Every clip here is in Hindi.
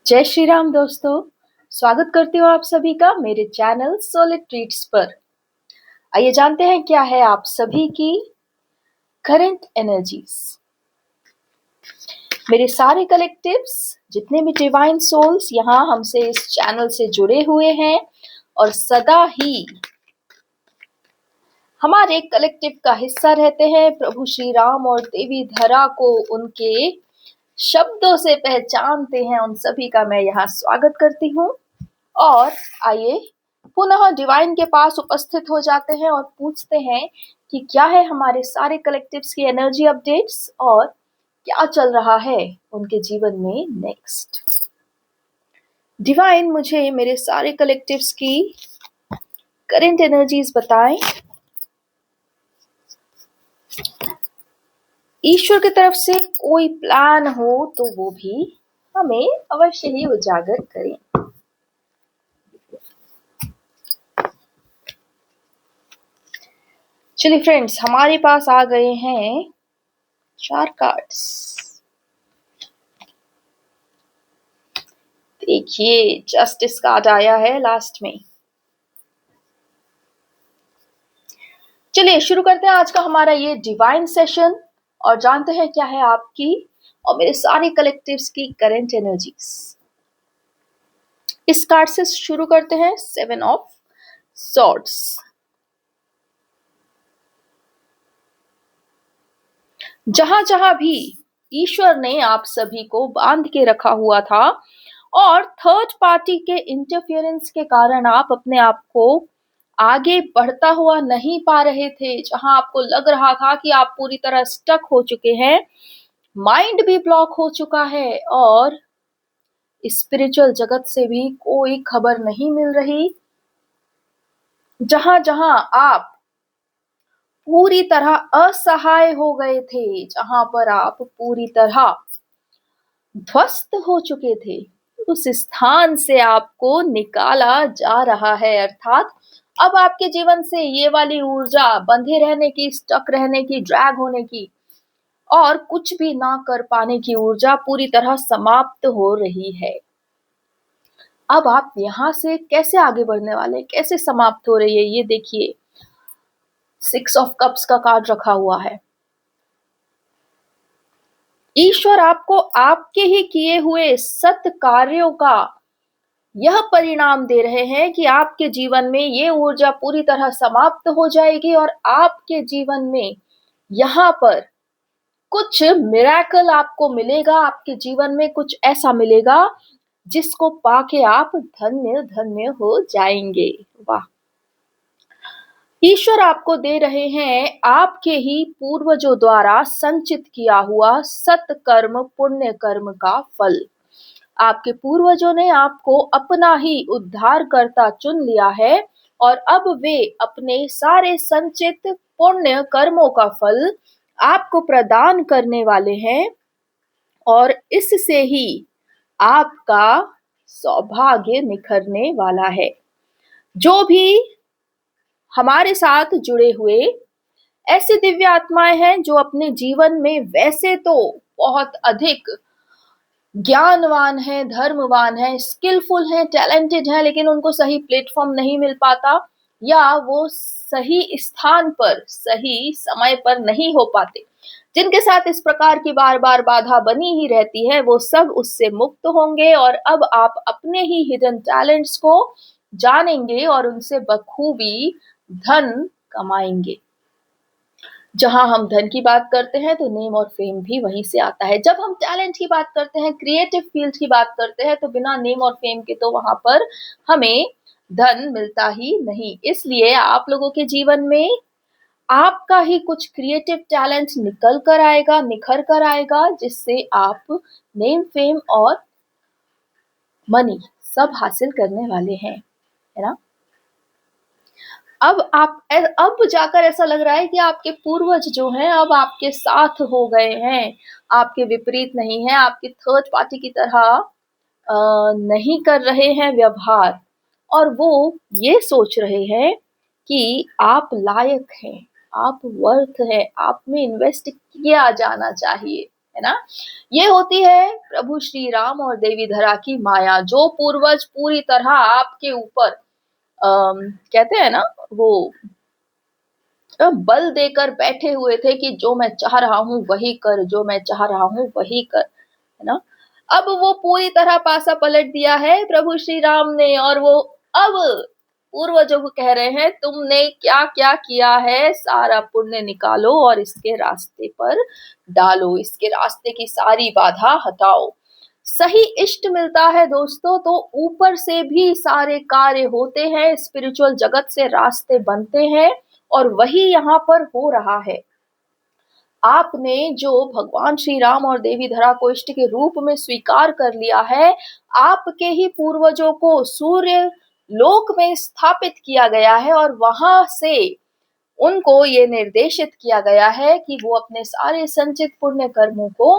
जय श्री राम दोस्तों। स्वागत करती हूँ आप सभी का मेरे चैनल सोलिड ट्रीट्स पर। आइए जानते हैं क्या है आप सभी की करंट एनर्जीज। मेरे सारे कलेक्टिव्स, जितने भी डिवाइन सोल्स यहाँ हमसे इस चैनल से जुड़े हुए हैं और सदा ही हमारे कलेक्टिव का हिस्सा रहते हैं, प्रभु श्री राम और देवी धरा को उनके शब्दों से पहचानते हैं, उन सभी का मैं यहाँ स्वागत करती हूँ। और आइए पुनः डिवाइन के पास उपस्थित हो जाते हैं और पूछते हैं कि क्या है हमारे सारे कलेक्टिव्स की एनर्जी अपडेट्स और क्या चल रहा है उनके जीवन में नेक्स्ट। डिवाइन मुझे मेरे सारे कलेक्टिव्स की करंट एनर्जीज बताएं। ईश्वर की तरफ से कोई प्लान हो तो वो भी हमें अवश्य ही उजागर करें। चलिए फ्रेंड्स, हमारे पास आ गए हैं 4 कार्ड्स। देखिए, जस्टिस कार्ड आया है लास्ट में। चलिए शुरू करते हैं आज का हमारा ये डिवाइन सेशन और जानते हैं क्या है आपकी और मेरे सारे कलेक्टिव्स की करंट एनर्जीज। इस कार्ड से शुरू करते हैं 7 ऑफ सॉर्ड्स। जहां जहां भी ईश्वर ने आप सभी को बांध के रखा हुआ था और थर्ड पार्टी के इंटरफियरेंस के कारण आप अपने आप को आगे बढ़ता हुआ नहीं पा रहे थे, जहां आपको लग रहा था कि आप पूरी तरह स्टक हो चुके हैं, माइंड भी ब्लॉक हो चुका है और स्पिरिचुअल जगत से भी कोई खबर नहीं मिल रही, जहां जहां आप पूरी तरह असहाय हो गए थे, जहां पर आप पूरी तरह ध्वस्त हो चुके थे, उस स्थान से आपको निकाला जा रहा है। अर्थात अब आपके जीवन से ये वाली ऊर्जा बंधे रहने की, स्टक रहने की, ड्रैग होने की और कुछ भी ना कर पाने की ऊर्जा पूरी तरह समाप्त हो रही है। अब आप यहां से कैसे आगे बढ़ने वाले, कैसे समाप्त हो रही है, ये देखिए 6 ऑफ कप्स का कार्ड रखा हुआ है। ईश्वर आपको आपके ही किए हुए सत कार्यों का यह परिणाम दे रहे हैं कि आपके जीवन में ये ऊर्जा पूरी तरह समाप्त हो जाएगी और आपके जीवन में यहाँ पर कुछ मिरेकल आपको मिलेगा। आपके जीवन में कुछ ऐसा मिलेगा जिसको पाके आप धन्य धन्य हो जाएंगे। वाह! ईश्वर आपको दे रहे हैं आपके ही पूर्वजों द्वारा संचित किया हुआ सत्कर्म पुण्य कर्म का फल। आपके पूर्वजों ने आपको अपना ही उद्धारकर्ता चुन लिया है और अब वे अपने सारे संचित पुण्य कर्मों का फल आपको प्रदान करने वाले हैं और इससे ही आपका सौभाग्य निखरने वाला है। जो भी हमारे साथ जुड़े हुए ऐसी दिव्य आत्माएं हैं जो अपने जीवन में वैसे तो बहुत अधिक ज्ञानवान है, धर्मवान है, स्किलफुल है, टैलेंटेड है, लेकिन उनको सही प्लेटफॉर्म नहीं मिल पाता या वो सही स्थान पर सही समय पर नहीं हो पाते, जिनके साथ इस प्रकार की बार बार बाधा बनी ही रहती है, वो सब उससे मुक्त होंगे और अब आप अपने ही हिडन टैलेंट्स को जानेंगे और उनसे बखूबी धन कमाएंगे। जहां हम धन की बात करते हैं तो नेम और फेम भी वहीं से आता है। जब हम टैलेंट की बात करते हैं, क्रिएटिव फील्ड की बात करते हैं, तो बिना नेम और फेम के तो वहां पर हमें धन मिलता ही नहीं। इसलिए आप लोगों के जीवन में आपका ही कुछ क्रिएटिव टैलेंट निकल कर आएगा, निखर कर आएगा, जिससे आप नेम फेम और मनी सब हासिल करने वाले हैं, है ना। अब जाकर ऐसा लग रहा है कि आपके पूर्वज जो हैं अब आपके साथ हो गए हैं, आपके विपरीत नहीं है, आपकी थर्ड पार्टी की तरह नहीं कर रहे हैं व्यवहार और वो ये सोच रहे हैं कि आप लायक हैं, आप वर्थ है, आप में इन्वेस्ट किया जाना चाहिए, है ना। ये होती है प्रभु श्री राम और देवी धरा की माया, जो पूर्वज पूरी तरह आपके ऊपर कहते हैं ना वो बल देकर बैठे हुए थे कि जो मैं चाह रहा हूं वही कर, जो मैं चाह रहा हूं वही कर, है ना। अब वो पूरी तरह पासा पलट दिया है प्रभु श्री राम ने, और वो अब पूर्वजों को कह रहे हैं तुमने क्या क्या किया है, सारा पुण्य निकालो और इसके रास्ते पर डालो, इसके रास्ते की सारी बाधा हटाओ। सही इष्ट मिलता है दोस्तों तो ऊपर से भी सारे कार्य होते हैं, स्पिरिचुअल जगत से रास्ते बनते हैं, और वही यहाँ पर हो रहा है। आपने जो भगवान श्री राम और देवी धरा को इष्ट के रूप में स्वीकार कर लिया है, आपके ही पूर्वजों को सूर्य लोक में स्थापित किया गया है, और वहां से उनको ये निर्देशित किया गया है कि वो अपने सारे संचित पुण्य कर्मों को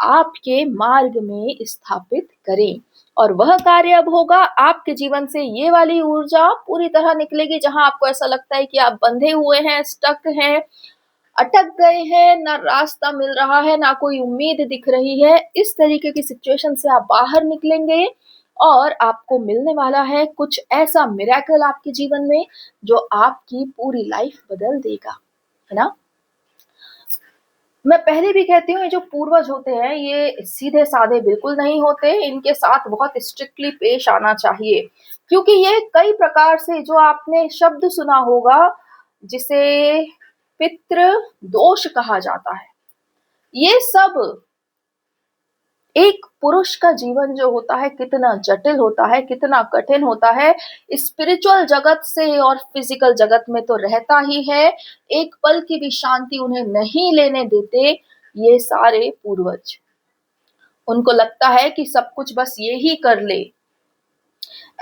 आपके मार्ग में स्थापित करें। और वह कार्य अब होगा, आपके जीवन से ये वाली ऊर्जा पूरी तरह निकलेगी जहां आपको ऐसा लगता है कि आप बंधे हुए हैं, स्टक हैं, अटक गए हैं, ना रास्ता मिल रहा है, ना कोई उम्मीद दिख रही है। इस तरीके की सिचुएशन से आप बाहर निकलेंगे और आपको मिलने वाला है कुछ ऐसा मिरेकल आपके जीवन में जो आपकी पूरी लाइफ बदल देगा, है ना। मैं पहले भी कहती हूँ, ये जो पूर्वज होते हैं ये सीधे साधे बिल्कुल नहीं होते, इनके साथ बहुत स्ट्रिक्टली पेश आना चाहिए, क्योंकि ये कई प्रकार से, जो आपने शब्द सुना होगा जिसे पितृ दोष कहा जाता है, ये सब एक पुरुष का जीवन जो होता है कितना जटिल होता है, कितना कठिन होता है, स्पिरिचुअल जगत से और फिजिकल जगत में तो रहता ही है, एक पल की भी शांति उन्हें नहीं लेने देते ये सारे पूर्वज। उनको लगता है कि सब कुछ बस ये ही कर ले।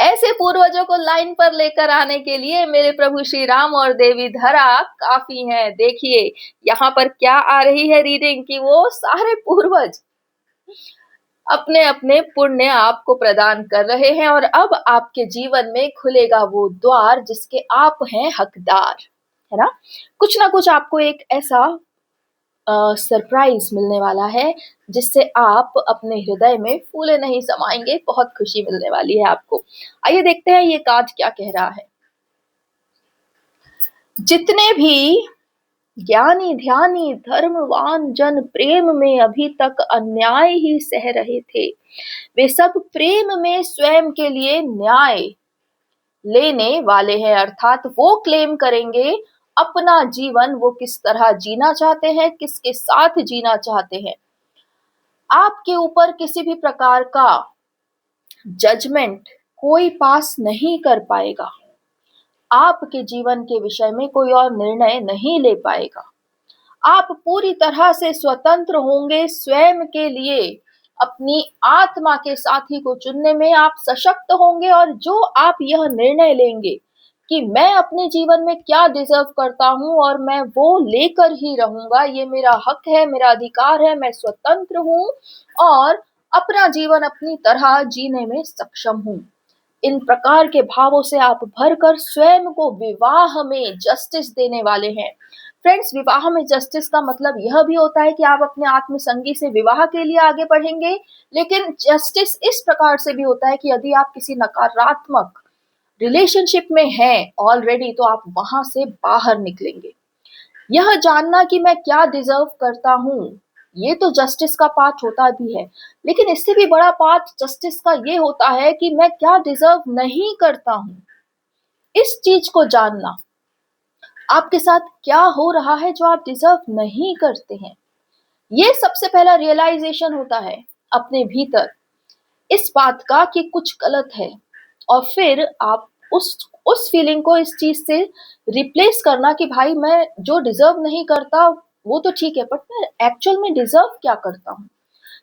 ऐसे पूर्वजों को लाइन पर लेकर आने के लिए मेरे प्रभु श्री राम और देवी धरा काफी हैं। देखिए यहाँ पर क्या आ रही है रीडिंग की, वो सारे पूर्वज अपने अपने पुण्य आपको प्रदान कर रहे हैं, और अब आपके जीवन में खुलेगा वो द्वार जिसके आप हैं हकदार, है ना। कुछ ना कुछ आपको एक ऐसा सरप्राइज मिलने वाला है जिससे आप अपने हृदय में फूले नहीं समाएंगे, बहुत खुशी मिलने वाली है आपको। आइए देखते हैं ये कार्ड क्या कह रहा है। जितने भी ज्ञानी ध्यानी धर्मवान जन प्रेम में अभी तक अन्याय ही सह रहे थे, वे सब प्रेम में स्वयं के लिए न्याय लेने वाले हैं, अर्थात वो क्लेम करेंगे अपना जीवन वो किस तरह जीना चाहते हैं, किसके साथ जीना चाहते हैं। आपके ऊपर किसी भी प्रकार का जजमेंट कोई पास नहीं कर पाएगा, आपके जीवन के विषय में कोई और निर्णय नहीं ले पाएगा। आप पूरी तरह से स्वतंत्र होंगे, स्वयं के लिए अपनी आत्मा के साथी को चुनने में आप सशक्त होंगे, और जो आप यह निर्णय लेंगे कि मैं अपने जीवन में क्या डिजर्व करता हूं और मैं वो लेकर ही रहूंगा, ये मेरा हक है, मेरा अधिकार है, मैं स्वतंत्र हूं और अपना जीवन अपनी तरह जीने में सक्षम हूं। इन प्रकार के भावों से आप भरकर स्वयं को विवाह में जस्टिस देने वाले हैं। फ्रेंड्स, विवाह में जस्टिस का मतलब यह भी होता है कि आप अपने आत्म संगी से विवाह के लिए आगे बढ़ेंगे, लेकिन जस्टिस इस प्रकार से भी होता है कि यदि आप किसी नकारात्मक रिलेशनशिप में हैं ऑलरेडी, तो आप वहां से बाहर निकलेंगे। यह जानना कि मैं क्या डिजर्व करता हूं, ये तो जस्टिस का पार्ट होता भी है, लेकिन इससे भी बड़ा पार्ट जस्टिस का ये होता है कि मैं क्या डिजर्व नहीं करता हूं। इस चीज को जानना, आपके साथ क्या हो रहा है जो आप डिजर्व नहीं करते हैं, ये सबसे पहला रियलाइजेशन होता है अपने भीतर इस बात का कि कुछ गलत है, और फिर आप उस फीलिंग को इस चीज से रिप्लेस करना कि भाई मैं जो डिजर्व नहीं करता वो तो ठीक है, बट मैं एक्चुअल में डिजर्व क्या करता हूँ।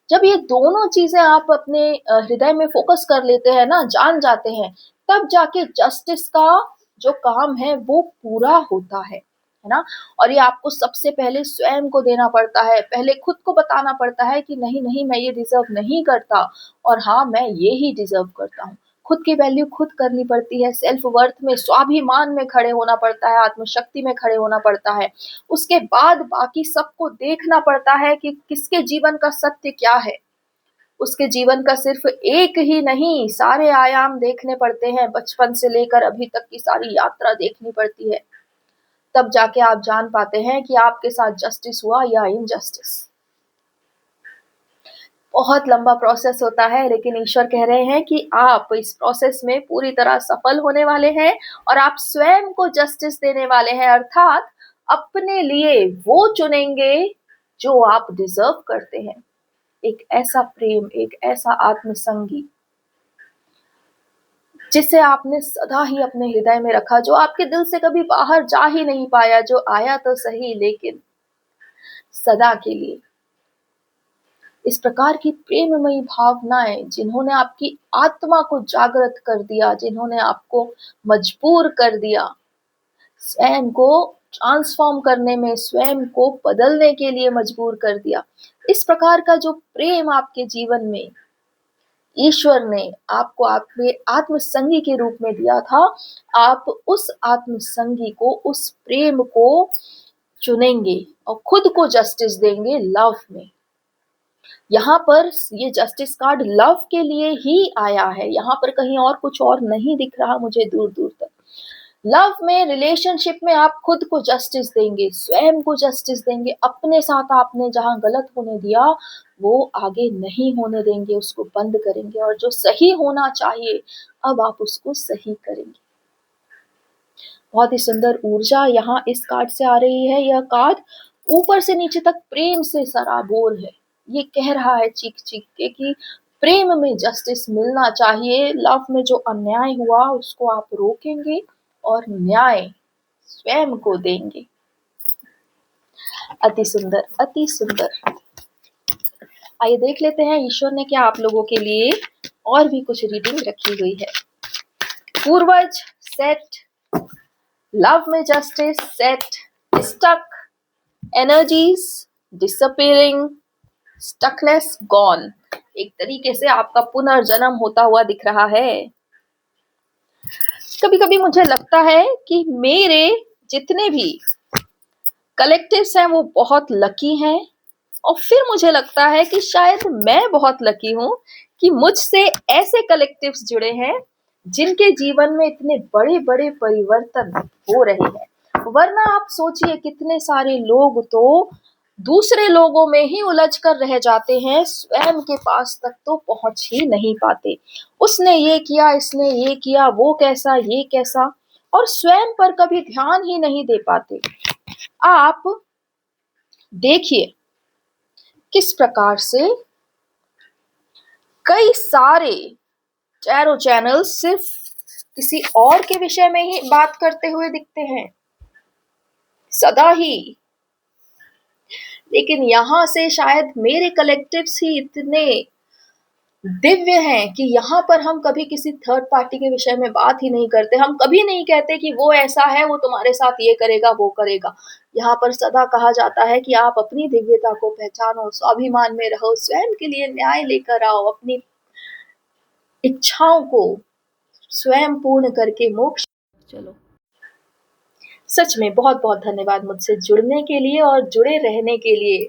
जब ये दोनों चीजें आप अपने हृदय में फोकस कर लेते हैं ना, जान जाते हैं, तब जाके जस्टिस का जो काम है वो पूरा होता है ना। और ये आपको सबसे पहले स्वयं को देना पड़ता है, पहले खुद को बताना पड़ता है कि नहीं नहीं मैं ये डिजर्व नहीं करता, और हाँ मैं ये ही डिजर्व करता हूँ। खुद की वैल्यू खुद करनी पड़ती है, सेल्फ वर्थ में, स्वाभिमान में खड़े होना पड़ता है, आत्मशक्ति में खड़े होना पड़ता है। उसके बाद बाकी सबको देखना पड़ता है कि किसके जीवन का सत्य क्या है। उसके जीवन का सिर्फ एक ही नहीं, सारे आयाम देखने पड़ते हैं, बचपन से लेकर अभी तक की सारी यात्रा देखनी पड़ती है। तब जाके आप जान पाते हैं कि आपके साथ जस्टिस हुआ या इनजस्टिस। बहुत लंबा प्रोसेस होता है, लेकिन ईश्वर कह रहे हैं कि आप इस प्रोसेस में पूरी तरह सफल होने वाले हैं और आप स्वयं को जस्टिस देने वाले हैं, अर्थात अपने लिए वो चुनेंगे जो आप डिजर्व करते हैं। एक ऐसा प्रेम, एक ऐसा आत्मसंगी जिसे आपने सदा ही अपने हृदय में रखा, जो आपके दिल से कभी बाहर जा ही नहीं पाया, जो आया तो सही लेकिन सदा के लिए। इस प्रकार की प्रेममयी भावनाएं जिन्होंने आपकी आत्मा को जागृत कर दिया, जिन्होंने आपको मजबूर कर दिया स्वयं को ट्रांसफॉर्म करने में, स्वयं को बदलने के लिए मजबूर कर दिया, इस प्रकार का जो प्रेम आपके जीवन में ईश्वर ने आपको आपके आत्मसंगी के रूप में दिया था, आप उस आत्मसंगी को, उस प्रेम को चुनेंगे और खुद को जस्टिस देंगे लव में। यहाँ पर ये जस्टिस कार्ड लव के लिए ही आया है, यहाँ पर कहीं और कुछ और नहीं दिख रहा मुझे दूर दूर तक। लव में, रिलेशनशिप में आप खुद को जस्टिस देंगे, स्वयं को जस्टिस देंगे, अपने साथ आपने जहां गलत होने दिया वो आगे नहीं होने देंगे, उसको बंद करेंगे और जो सही होना चाहिए अब आप उसको सही करेंगे। बहुत ही सुंदर ऊर्जा यहाँ इस कार्ड से आ रही है। यह कार्ड ऊपर से नीचे तक प्रेम से सराबोर है। ये कह रहा है चीख चीख के कि प्रेम में जस्टिस मिलना चाहिए, लव में जो अन्याय हुआ उसको आप रोकेंगे और न्याय स्वयं को देंगे। अति सुंदर, अति सुंदर। आइए देख लेते हैं ईश्वर ने क्या आप लोगों के लिए और भी कुछ रीडिंग रखी हुई है। पूर्वज सेट, लव में justice set, stuck, energies disappearing, stuckness gone. एक तरीके से आपका पुनर्जन्म होता हुआ दिख रहा है। कभी कभी मुझे लगता है कि मेरे जितने भी कलेक्टिव्स हैं वो बहुत लकी हैं, और फिर मुझे लगता है कि शायद मैं बहुत लकी हूं कि मुझसे ऐसे कलेक्टिव्स जुड़े हैं जिनके जीवन में इतने बड़े बड़े परिवर्तन हो रहे हैं। वरना आप सोचिए कितने सारे लोग तो दूसरे लोगों में ही उलझ कर रह जाते हैं, स्वयं के पास तक तो पहुंच ही नहीं पाते। उसने ये किया, इसने ये किया, वो कैसा, ये कैसा, और स्वयं पर कभी ध्यान ही नहीं दे पाते। आप देखिए किस प्रकार से कई सारे टैरो चैनल सिर्फ किसी और के विषय में ही बात करते हुए दिखते हैं सदा ही, लेकिन यहां से शायद मेरे कलेक्टिव्स ही इतने दिव्य हैं कि यहाँ पर हम कभी किसी थर्ड पार्टी के विषय में बात ही नहीं करते। हम कभी नहीं कहते कि वो ऐसा है, वो तुम्हारे साथ ये करेगा, वो करेगा। यहाँ पर सदा कहा जाता है कि आप अपनी दिव्यता को पहचानो, स्वाभिमान में रहो, स्वयं के लिए न्याय लेकर आओ, अपनी इच्छाओं को स्वयं पूर्ण करके मोक्ष चलो। सच में बहुत बहुत धन्यवाद मुझसे जुड़ने के लिए और जुड़े रहने के लिए।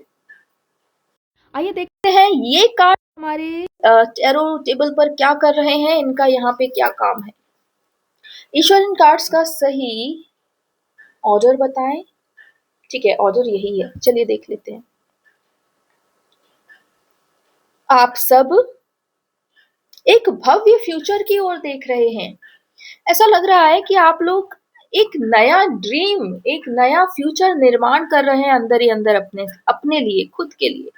आइए देखते हैं ये कार्ड हमारे टैरो टेबल पर क्या कर रहे हैं, इनका यहाँ पे क्या काम है। ईश्वर इन कार्ड्स का सही ऑर्डर बताएं। ठीक है, ऑर्डर यही है, चलिए देख लेते हैं। आप सब एक भव्य फ्यूचर की ओर देख रहे हैं। ऐसा लग रहा है कि आप लोग एक नया ड्रीम, एक नया फ्यूचर निर्माण कर रहे हैं अंदर ही अंदर, अपने अपने लिए, खुद के लिए।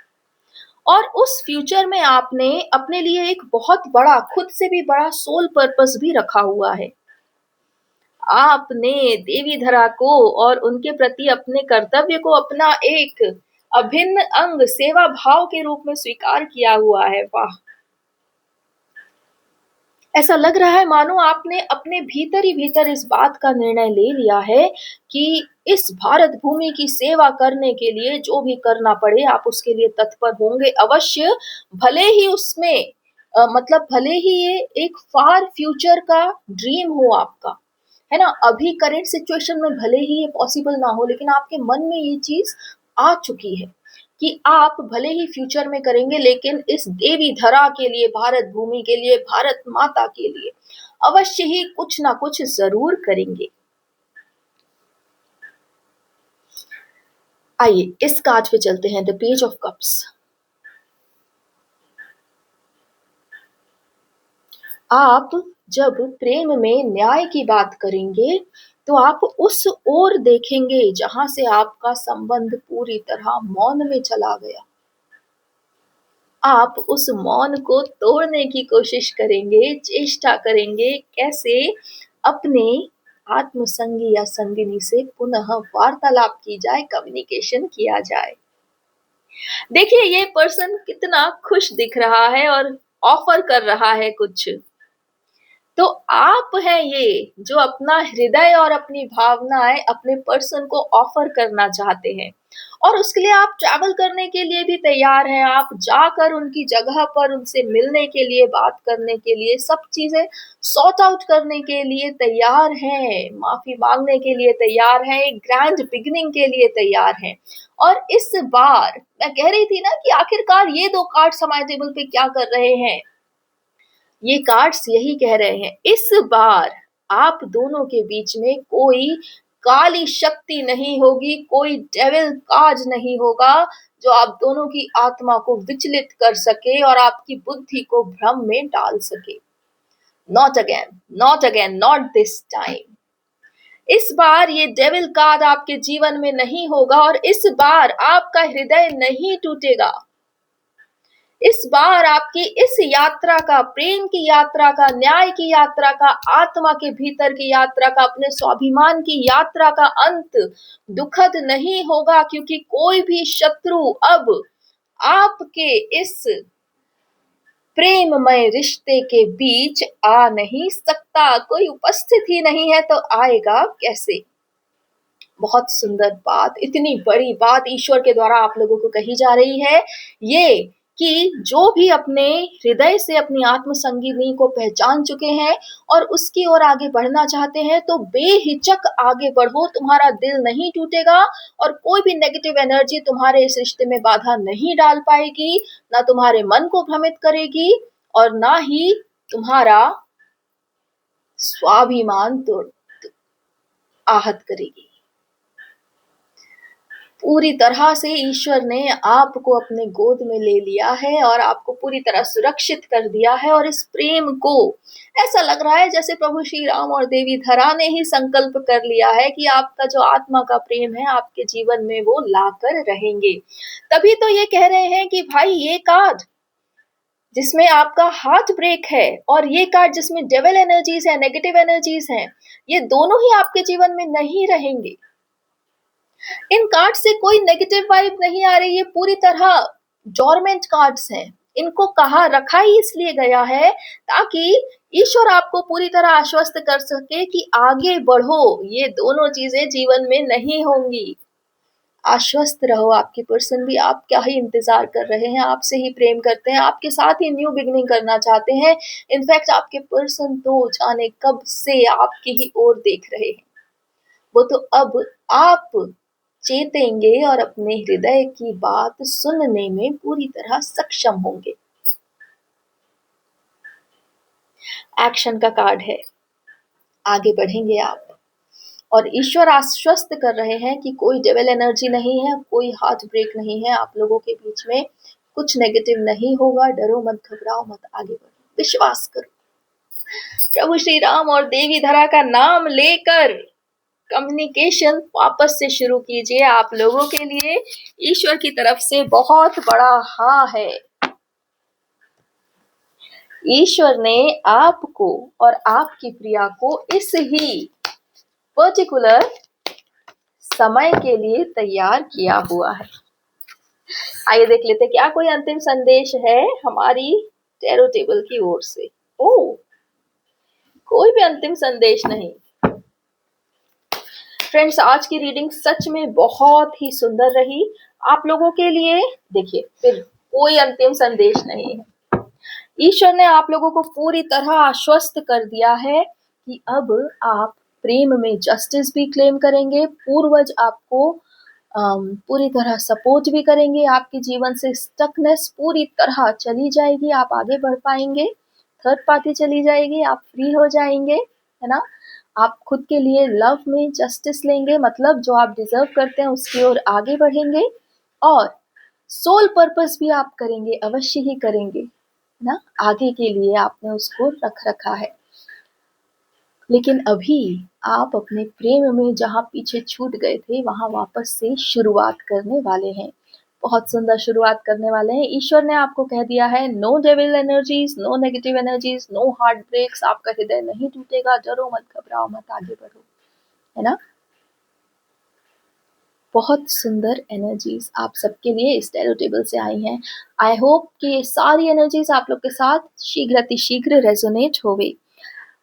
और उस फ्यूचर में आपने अपने लिए एक बहुत बड़ा, खुद से भी बड़ा सोल पर्पस भी रखा हुआ है। आपने देवी धरा को और उनके प्रति अपने कर्तव्य को अपना एक अभिन्न अंग, सेवा भाव के रूप में स्वीकार किया हुआ है। वाह, ऐसा लग रहा है मानो आपने अपने भीतर ही भीतर इस बात का निर्णय ले लिया है कि इस भारत भूमि की सेवा करने के लिए जो भी करना पड़े आप उसके लिए तत्पर होंगे अवश्य, भले ही उसमें मतलब भले ही ये एक फार फ्यूचर का ड्रीम हो आपका, है ना, अभी करंट सिचुएशन में भले ही ये पॉसिबल ना हो, लेकिन आपके मन में ये चीज आ चुकी है कि आप भले ही फ्यूचर में करेंगे, लेकिन इस देवी धरा के लिए, भारत भूमि के लिए, भारत माता के लिए अवश्य ही कुछ ना कुछ जरूर करेंगे। आइए इस कार्ड पे चलते हैं, द पेज ऑफ कप्स। आप जब प्रेम में न्याय की बात करेंगे तो आप उस ओर देखेंगे जहां से आपका संबंध पूरी तरह मौन में चला गया। आप उस मौन को तोड़ने की कोशिश करेंगे, चेष्टा करेंगे कैसे अपने आत्मसंगी या संगिनी से पुनः वार्तालाप की जाए, कम्युनिकेशन किया जाए। देखिए ये पर्सन कितना खुश दिख रहा है और ऑफर कर रहा है कुछ। तो आप हैं ये जो अपना हृदय और अपनी भावनाएं अपने पर्सन को ऑफर करना चाहते हैं, और उसके लिए आप ट्रैवल करने के लिए भी तैयार हैं। आप जाकर उनकी जगह पर उनसे मिलने के लिए, बात करने के लिए, सब चीजें सॉर्ट आउट करने के लिए तैयार हैं, माफी मांगने के लिए तैयार हैं, एक ग्रैंड बिगिनिंग के लिए तैयार हैं। और इस बार मैं कह रही थी ना कि आखिरकार ये दो कार्ड्स हमारे टेबल पे क्या कर रहे हैं, ये कार्ड्स यही कह रहे हैं इस बार आप दोनों के बीच में कोई काली शक्ति नहीं होगी, कोई डेविल कार्ड नहीं होगा जो आप दोनों की आत्मा को विचलित कर सके और आपकी बुद्धि को भ्रम में डाल सके। Not again, not again, not this time. इस बार ये डेविल कार्ड आपके जीवन में नहीं होगा और इस बार आपका हृदय नहीं टूटेगा। इस बार आपकी इस यात्रा का, प्रेम की यात्रा का, न्याय की यात्रा का, आत्मा के भीतर की यात्रा का, अपने स्वाभिमान की यात्रा का अंत दुखद नहीं होगा, क्योंकि कोई भी शत्रु अब आपके इस प्रेममय रिश्ते के बीच आ नहीं सकता। कोई उपस्थित ही नहीं है तो आएगा कैसे। बहुत सुंदर बात, इतनी बड़ी बात ईश्वर के द्वारा आप लोगों को कही जा रही है, ये कि जो भी अपने हृदय से अपनी आत्म संगिनी को पहचान चुके हैं और उसकी ओर आगे बढ़ना चाहते हैं, तो बेहिचक आगे बढ़ो, तुम्हारा दिल नहीं टूटेगा और कोई भी नेगेटिव एनर्जी तुम्हारे इस रिश्ते में बाधा नहीं डाल पाएगी, ना तुम्हारे मन को भ्रमित करेगी और ना ही तुम्हारा स्वाभिमान तो आहत करेगी। पूरी तरह से ईश्वर ने आपको अपने गोद में ले लिया है और आपको पूरी तरह सुरक्षित कर दिया है, और इस प्रेम को ऐसा लग रहा है जैसे प्रभु श्री राम और देवी धरा ने ही संकल्प कर लिया है कि आपका जो आत्मा का प्रेम है आपके जीवन में वो लाकर रहेंगे। तभी तो ये कह रहे हैं कि भाई ये कार्ड जिसमें आपका हार्ट ब्रेक है और ये कार्ड जिसमें डेविल एनर्जीज है, नेगेटिव एनर्जीज हैं, ये दोनों ही आपके जीवन में नहीं रहेंगे। इन कार्ड से कोई नेगेटिव वाइब नहीं आ रही है, पूरी तरह डोरमेंट कार्ड्स हैं। इनको कहा रखा ही इसलिए गया है ताकि ईश्वर आपको पूरी तरह आश्वस्त कर सके कि आगे बढ़ो, ये दोनों चीजें जीवन में नहीं होंगी। आश्वस्त रहो, आपकी पर्सन भी आपका ही इंतजार कर रहे हैं, आपसे ही प्रेम करते हैं, आपके साथ ही न्यू बिगनिंग करना चाहते हैं। इनफैक्ट आपके पर्सन तो जाने कब से आपकी ही ओर देख रहे हैं। वो तो अब आप चेतेंगे और अपने हृदय की बात सुनने में पूरी तरह सक्षम होंगे। एक्शन का कार्ड है, आगे बढ़ेंगे आप, और ईश्वर आश्वस्त कर रहे हैं कि कोई डेविल एनर्जी नहीं है, कोई हार्ट ब्रेक नहीं है, आप लोगों के बीच में कुछ नेगेटिव नहीं होगा। डरो मत, घबराओ मत, आगे बढ़ो, विश्वास करो। प्रभु श्री राम और देवी धरा का नाम लेकर कम्युनिकेशन वापस से शुरू कीजिए। आप लोगों के लिए ईश्वर की तरफ से बहुत बड़ा हाँ है। ईश्वर ने आपको और आपकी प्रिया को इस ही पर्टिकुलर समय के लिए तैयार किया हुआ है। आइए देख लेते क्या कोई अंतिम संदेश है हमारी टैरो टेबल की ओर से। ओह, कोई भी अंतिम संदेश नहीं। फ्रेंड्स, आज की रीडिंग सच में बहुत ही सुंदर रही आप लोगों के लिए। देखिए, फिर कोई अंतिम संदेश नहीं है। ईश्वर ने आप लोगों को पूरी तरह आश्वस्त कर दिया है कि अब आप प्रेम में जस्टिस भी क्लेम करेंगे, पूर्वज आपको पूरी तरह सपोर्ट भी करेंगे, आपके जीवन से स्टकनेस पूरी तरह चली जाएगी, आप आगे बढ़ पाएंगे, थर्ड पार्टी चली जाएगी, आप फ्री हो जाएंगे, है ना। आप खुद के लिए लव में जस्टिस लेंगे, मतलब जो आप डिजर्व करते हैं उसकी ओर आगे बढ़ेंगे, और सोल पर्पस भी आप करेंगे, अवश्य ही करेंगे, है ना। आगे के लिए आपने उसको रख रखा है। लेकिन अभी आप अपने प्रेम में जहाँ पीछे छूट गए थे वहां वापस से शुरुआत करने वाले हैं, बहुत सुंदर शुरुआत करने वाले हैं। ईश्वर ने आपको कह दिया है, no devil energies, no negative energies, no heart breaks, आपका हृदय नहीं टूटेगा, डरो मत, घबराओ मत, आगे बढ़ो, है ना। बहुत सुंदर एनर्जीज आप सबके लिए इस टैरो टेबल से आई हैं। आई होप कि ये सारी एनर्जीज आप लोग के साथ शीघ्र अतिशीघ्र रेजोनेट होवे।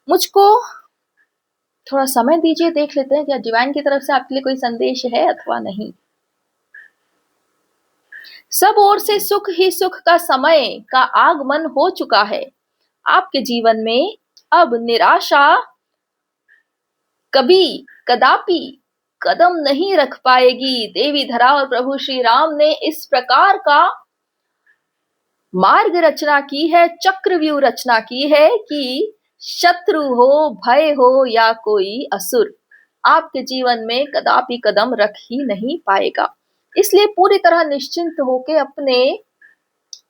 मुझको थोड़ा समय दीजिए, देख लेते हैं क्या डिवाइन की तरफ से आपके लिए कोई संदेश है अथवा नहीं। सब ओर से सुख ही सुख का समय का आगमन हो चुका है। आपके जीवन में अब निराशा कभी कदापि कदम नहीं रख पाएगी। देवी धरा और प्रभु श्री राम ने इस प्रकार का मार्ग रचना की है, चक्रव्यूह रचना की है कि शत्रु हो, भय हो या कोई असुर आपके जीवन में कदापि कदम रख ही नहीं पाएगा। इसलिए पूरी तरह निश्चिंत होकर अपने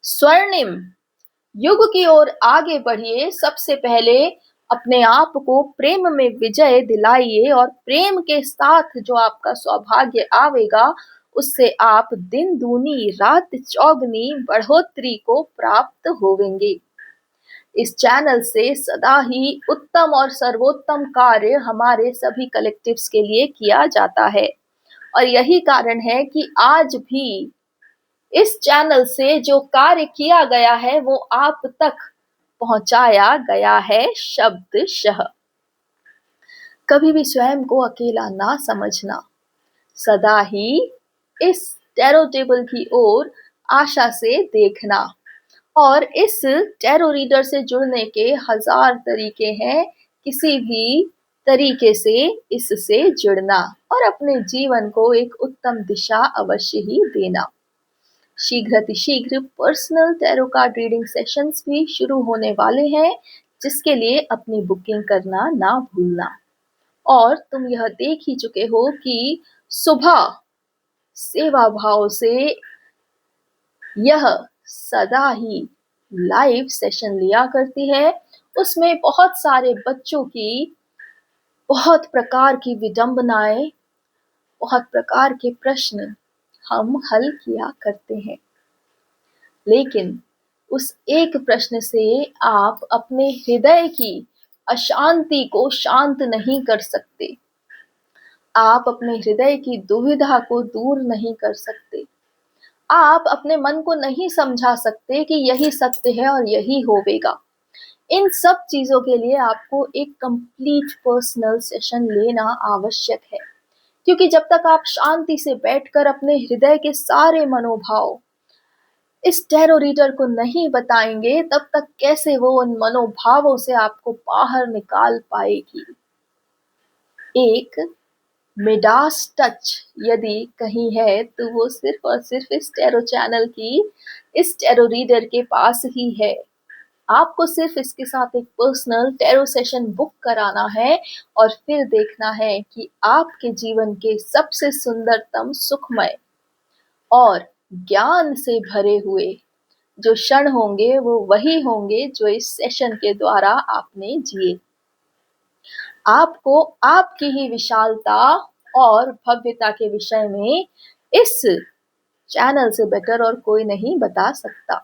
स्वर्णिम युग की ओर आगे बढ़िए। सबसे पहले अपने आप को प्रेम में विजय दिलाइए, और प्रेम के साथ जो आपका सौभाग्य आवेगा उससे आप दिन दूनी रात चौगनी बढ़ोतरी को प्राप्त होवेंगे। इस चैनल से सदा ही उत्तम और सर्वोत्तम कार्य हमारे सभी कलेक्टिव्स के लिए किया जाता है, और यही कारण है कि आज भी इस चैनल से जो कार्य किया गया है वो आप तक पहुंचाया गया है शब्दशः। कभी भी स्वयं को अकेला ना समझना, सदा ही इस टैरो टेबल की ओर आशा से देखना, और इस टैरो रीडर से जुड़ने के हजार तरीके हैं। किसी भी तरीके से इससे जुड़ना और अपने जीवन को एक उत्तम दिशा अवश्य ही देना। शीघ्र अतिशीघ्र personal tarot card reading sessions भी शुरू होने वाले हैं, जिसके लिए अपनी बुकिंग करना ना भूलना। और तुम यह देख ही चुके हो कि सुबह सेवा भाव से यह सदा ही लाइव सेशन लिया करती है। उसमें बहुत सारे बच्चों की बहुत प्रकार की विडंबनाएं, बहुत प्रकार के प्रश्न हम हल किया करते हैं। लेकिन उस एक प्रश्न से आप अपने हृदय की अशांति को शांत नहीं कर सकते, आप अपने हृदय की दुविधा को दूर नहीं कर सकते, आप अपने मन को नहीं समझा सकते कि यही सत्य है और यही होवेगा। इन सब चीजों के लिए आपको एक कंप्लीट पर्सनल सेशन लेना आवश्यक है, क्योंकि जब तक आप शांति से बैठकर अपने हृदय के सारे मनोभाव इस टैरो रीडर को नहीं बताएंगे, तब तक कैसे वो उन मनोभावों से आपको बाहर निकाल पाएगी। एक मिडास टच यदि कहीं है तो वो सिर्फ और सिर्फ इस टैरो चैनल की, इस टैरो रीडर के पास ही है। आपको सिर्फ इसके साथ एक पर्सनल टैरो सेशन बुक कराना है, और फिर देखना है कि आपके जीवन के सबसे सुंदरतम, सुखमय और ज्ञान से भरे हुए जो क्षण होंगे वो वही होंगे जो इस सेशन के द्वारा आपने जिए। आपको आपकी ही विशालता और भव्यता के विषय में इस चैनल से बेटर और कोई नहीं बता सकता।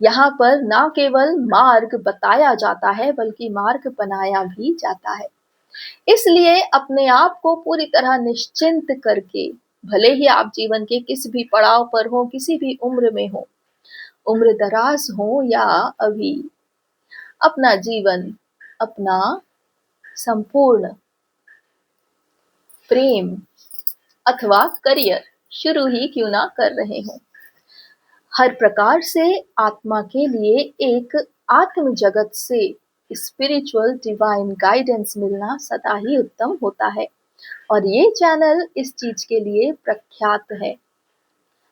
यहाँ पर ना केवल मार्ग बताया जाता है बल्कि मार्ग बनाया भी जाता है। इसलिए अपने आप को पूरी तरह निश्चिंत करके, भले ही आप जीवन के किसी भी पड़ाव पर हो, किसी भी उम्र में हो, उम्र दराज हो या अभी, अपना जीवन, अपना संपूर्ण प्रेम अथवा करियर शुरू ही क्यों ना कर रहे हो, हर प्रकार से आत्मा के लिए एक आत्म जगत से स्पिरिचुअल डिवाइन गाइडेंस मिलना सदा ही उत्तम होता है और ये चैनल इस चीज के लिए प्रख्यात है।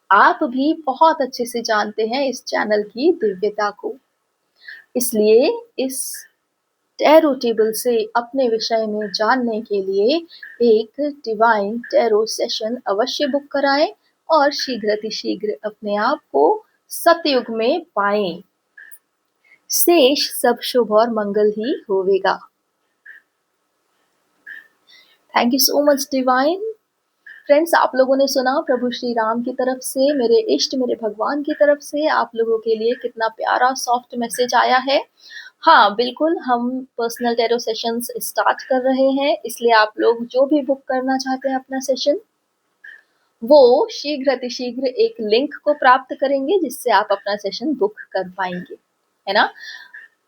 आप भी बहुत अच्छे से जानते हैं इस चैनल की दिव्यता को, इसलिए इस टैरो टेबल से अपने विषय में जानने के लिए एक डिवाइन टैरो सेशन अवश्य बुक कराएं और शीघ्र अपने आप को सतयुग में पाएं। शेष सब शुभ और मंगल ही होवेगा। Thank you so much divine. Friends, आप लोगों ने सुना प्रभु श्री राम की तरफ से, मेरे इष्ट मेरे भगवान की तरफ से आप लोगों के लिए कितना प्यारा सॉफ्ट मैसेज आया है। हाँ बिल्कुल, हम पर्सनल टैरो सेशंस स्टार्ट कर रहे हैं, इसलिए आप लोग जो भी बुक करना चाहते हैं अपना सेशन, वो शीघ्र अतिशीघ्र एक लिंक को प्राप्त करेंगे जिससे आप अपना सेशन बुक कर पाएंगे, है ना।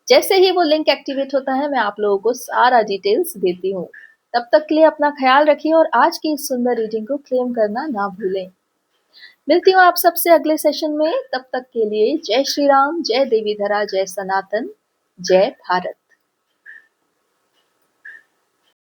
जैसे ही वो लिंक एक्टिवेट होता है मैं आप लोगों को सारा डिटेल्स देती हूँ। तब तक के लिए अपना ख्याल रखिए और आज की इस सुंदर रीडिंग को क्लेम करना ना भूलें। मिलती हूँ आप सबसे अगले सेशन में, तब तक के लिए जय श्री राम, जय देवी धरा, जय सनातन, जय भारत।